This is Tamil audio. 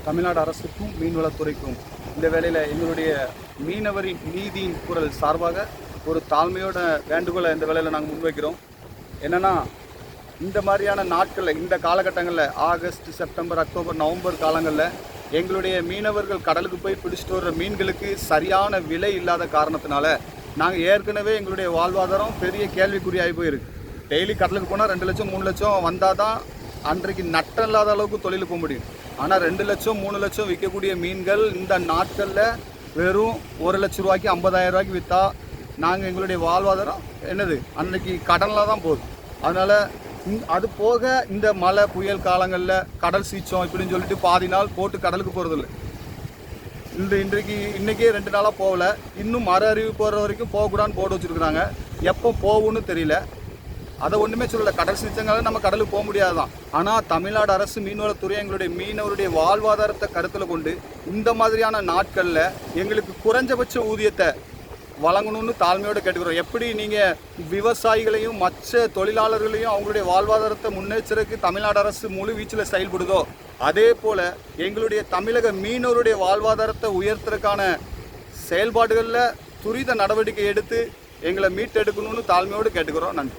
தமிழ்நாடு அரசுக்கும் மீன்வளத்துறைக்கும் இந்த வேளையில் எங்களுடைய மீனவரின் நீதியின் குரல் சார்பாக ஒரு தாழ்மையோட வேண்டுகோளை இந்த வேளையில் நாங்கள் முன்வைக்கிறோம். என்னென்னா, இந்த மாதிரியான நாட்களில், இந்த காலகட்டங்களில், ஆகஸ்ட், செப்டம்பர், அக்டோபர், நவம்பர் காலங்களில் எங்களுடைய மீனவர்கள் கடலுக்கு போய் பிடிச்சிட்டு வர்ற மீன்களுக்கு சரியான விலை இல்லாத காரணத்தினால நாங்கள் ஏற்கனவே எங்களுடைய வாழ்வாதாரம் பெரிய கேள்விக்குறியாகி போயிருக்கு. டெய்லி கடலுக்கு போனால் 2 லட்சம் 3 லட்சம் வந்தால் தான் அன்றைக்கு நட்டம் இல்லாத அளவுக்கு தொழில் போக முடியும். ஆனால் 2 லட்சம் 3 லட்சம் விற்கக்கூடிய மீன்கள் இந்த நாட்களில் வெறும் 1 லட்ச ரூபாய்க்கு 50,000 ரூபாய்க்கு விற்றா நாங்கள் எங்களுடைய வாழ்வாதாரம் என்னது அன்றைக்கி கடனில் தான் போகுது. அதனால் அது போக இந்த மழை புயல் காலங்களில் கடல் சீச்சம் இப்படின்னு சொல்லிட்டு பாதி நாள் போட்டு கடலுக்கு போகிறதில்ல. இன்றைக்கே 2 நாளாக போகலை. இன்னும் மறு அறிவிப்பு போகிற வரைக்கும் போகக்கூடாதுன்னு போட்டு வச்சுருக்குறாங்க. எப்போ போகும்னு தெரியல. அதை ஒன்றுமே சொல்லலை. கடல் சீச்சங்கால நம்ம கடலுக்கு போக முடியாது தான். ஆனால் தமிழ்நாடு அரசு மீன்வளத்துறை எங்களுடைய மீனவருடைய வாழ்வாதாரத்தை கருத்தில் கொண்டு இந்த மாதிரியான நாட்களில் எங்களுக்கு குறைஞ்சபட்ச ஊதியத்தை வழங்கணும்னு தாழ்மையோடு கேட்டுக்கிறோம். எப்படி நீங்கள் விவசாயிகளையும் மற்ற தொழிலாளர்களையும் அவங்களுடைய வாழ்வாதாரத்தை முன்னெச்சரிக்கை தமிழ்நாடு அரசு முழு வீச்சில் செயல்படுதோ, அதே போல் எங்களுடைய தமிழக மீனவருடைய வாழ்வாதாரத்தை உயர்த்துறதுக்கான செயல்பாடுகளில் துரித நடவடிக்கை எடுத்து எங்களை மீட்டெடுக்கணும்னு தாழ்மையோடு கேட்டுக்கிறோம். நன்றி.